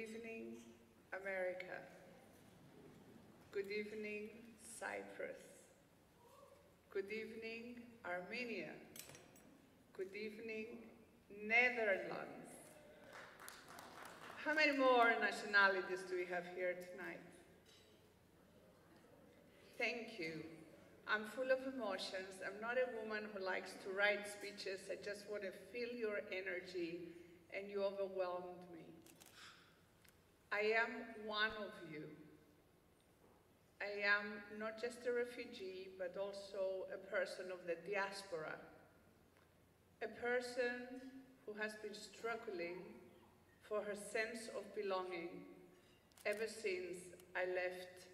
evening, America. Good evening, Cyprus. Good evening, Armenia. Good evening, Netherlands. How many more nationalities do we have here tonight? Thank you. I'm full of emotions. I'm not a woman who likes to write speeches. I just want to feel your energy, and you overwhelmed me. I am one of you. I am not just a refugee, but also a person of the diaspora. A person who has been struggling for her sense of belonging ever since I left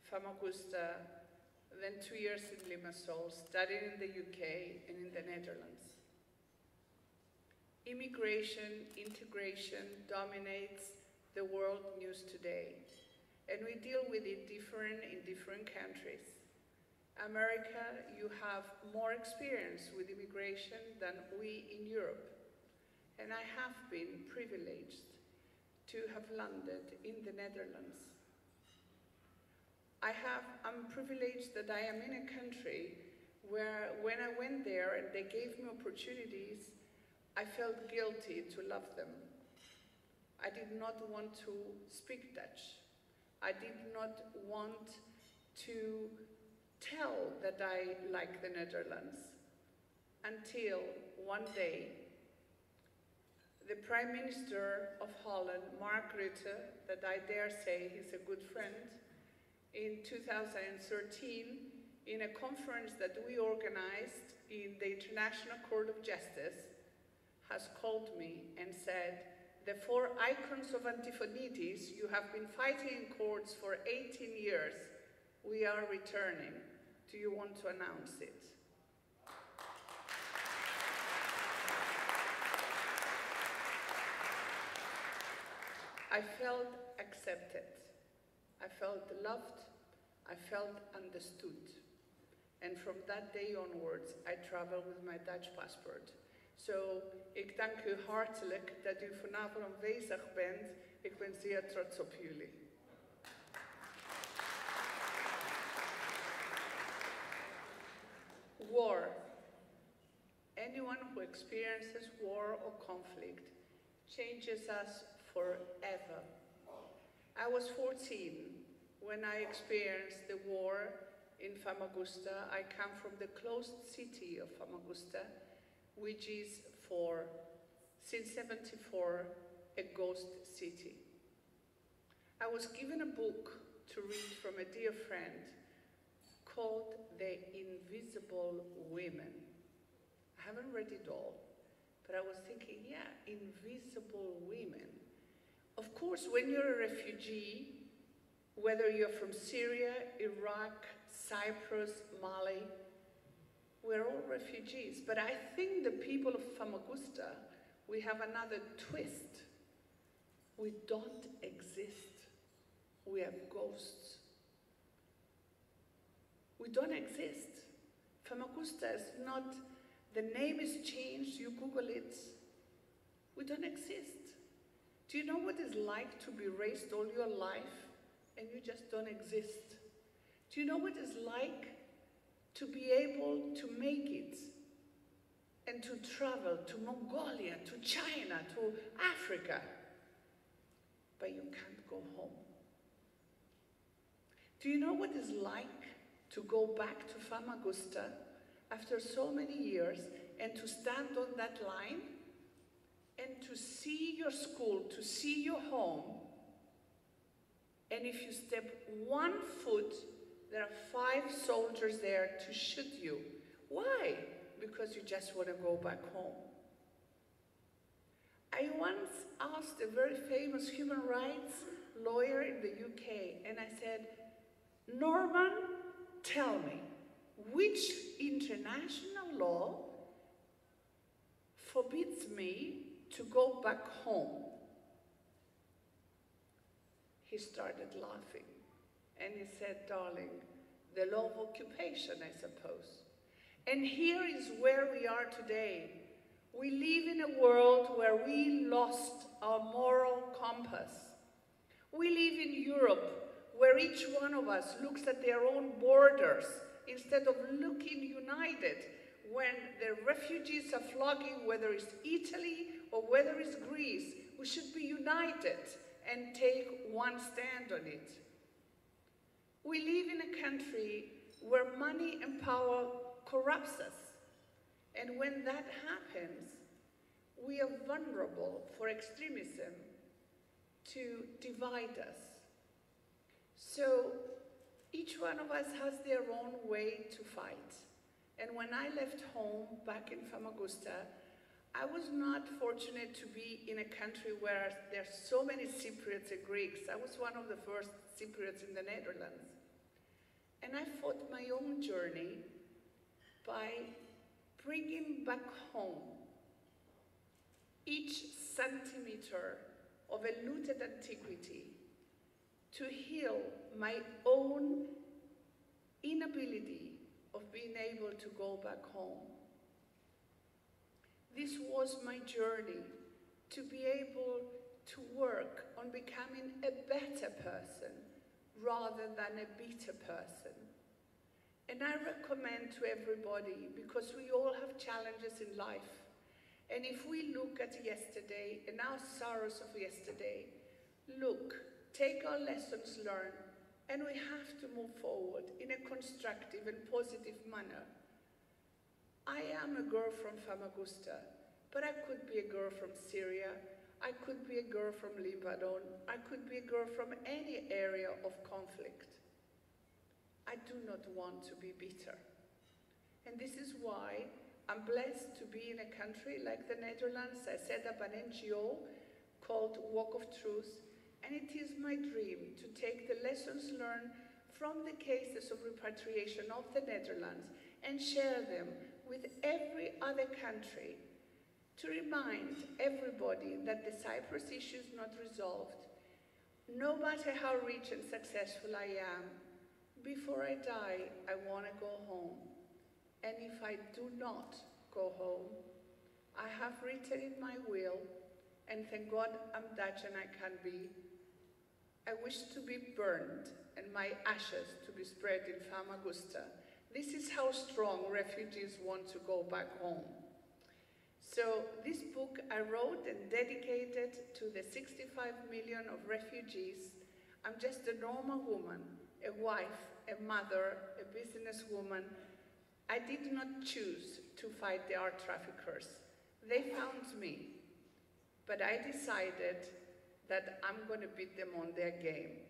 Famagusta, then 2 years in Limassol, studying in the UK and in the Netherlands. Immigration, integration dominates the world news today, and we deal with it different in different countries. America, you have more experience with immigration than we in Europe, and I have been privileged to have landed in the Netherlands. I'm privileged that I am in a country where when I went there and they gave me opportunities, I felt guilty to love them. I did not want to speak Dutch. I did not want to tell that I like the Netherlands until one day the Prime Minister of Holland, Mark Rutte, that I dare say he's a good friend, in 2013, in a conference that we organized in the International Court of Justice, has called me and said, the 4 icons of antiphonitis you have been fighting in courts for 18 years, we are returning. Do you want to announce it? I felt accepted. I felt loved. I felt understood. And from that day onwards, I traveled with my Dutch passport. So, ik dank u hartelijk dat u vanavond aanwezig bent. Ik ben zeer trots op jullie. War. Anyone who experiences war or conflict changes us forever. I was 14 when I experienced the war in Famagusta. I come from the closed city of Famagusta, which is since 74, a ghost city. I was given a book to read from a dear friend called The Invisible Women. I haven't read it all, but I was thinking, yeah, invisible women. Of course, when you're a refugee, whether you're from Syria, Iraq, Cyprus, Mali, we're all refugees. But I think the people of Famagusta, we have another twist. We don't exist. We are ghosts. We don't exist. Famagusta is not, the name is changed, you Google it. We don't exist. Do you know what it's like to be raised all your life and you just don't exist? Do you know what it's like to be able to make it and to travel to Mongolia, to China, to Africa, but you can't go home? Do you know what it's like to go back to Famagusta after so many years and to stand on that line and to see your school, to see your home, and if you step 1 foot, there are 5 soldiers there to shoot you. Why? Because you just want to go back home. I once asked a very famous human rights lawyer in the UK, and I said, Norman, tell me, which international law forbids me to go back home? He started laughing. And he said, darling, the law of occupation, I suppose. And here is where we are today. We live in a world where we lost our moral compass. We live in Europe, where each one of us looks at their own borders instead of looking united when the refugees are flocking, whether it's Italy or whether it's Greece. We should be united and take one stand on it. We live in a country where money and power corrupts us. And when that happens, we are vulnerable for extremism to divide us. So each one of us has their own way to fight. And when I left home back in Famagusta, I was not fortunate to be in a country where there's so many Cypriots and Greeks. I was one of the first Cypriots in the Netherlands. And I fought my own journey by bringing back home each centimeter of a looted antiquity to heal my own inability of being able to go back home. This was my journey to be able to work on becoming a better person rather than a bitter person. And I recommend to everybody, because we all have challenges in life, and if we look at yesterday and our sorrows of yesterday, look, take our lessons learned, and we have to move forward in a constructive and positive manner. I am a girl from Famagusta, but I could be a girl from Syria, I could be a girl from Lebanon, I could be a girl from any area of conflict. I do not want to be bitter. And this is why I'm blessed to be in a country like the Netherlands. I set up an NGO called Walk of Truth, and it is my dream to take the lessons learned from the cases of repatriation of the Netherlands and share them with every other country to remind everybody that the Cyprus issue is not resolved. No matter how rich and successful I am, before I die, I want to go home. And if I do not go home, I have written in my will, and thank God I'm Dutch and I can be, I wish to be burned and my ashes to be spread in Famagusta. This is how strong refugees want to go back home. So this book I wrote and dedicated to the 65 million of refugees. I'm just a normal woman, a wife, a mother, a businesswoman. I did not choose to fight the art traffickers. They found me, but I decided that I'm going to beat them on their game.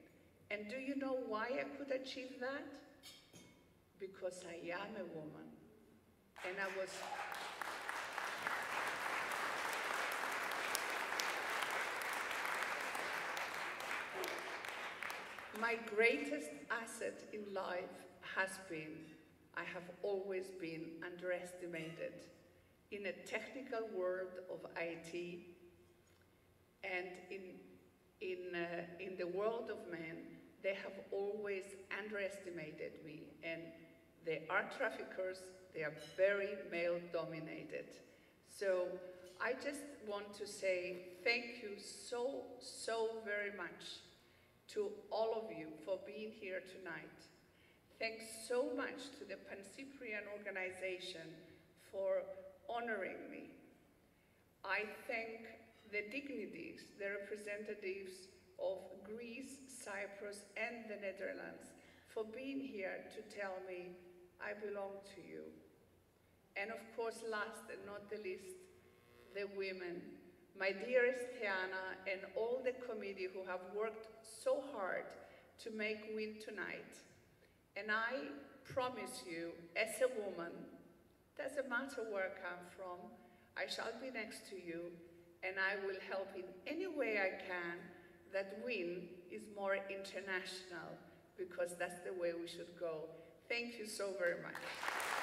And do you know why I could achieve that? Because I am a woman. And I was... My greatest asset in life has been, I have always been underestimated in a technical world of IT, and in the world of men, they have always underestimated me. And the art traffickers, they are very male-dominated. So I just want to say thank you so, so very much to all of you for being here tonight. Thanks so much to the Pancyprian organization for honoring me. I thank the dignitaries, the representatives of Greece, Cyprus, and the Netherlands for being here to tell me I belong to you. And of course, last and not the least, the women, my dearest Theana and all the committee who have worked so hard to make Win tonight. And I promise you, as a woman, doesn't matter where I come from, I shall be next to you, and I will help in any way I can that Win is more international, because that's the way we should go. Thank you so very much.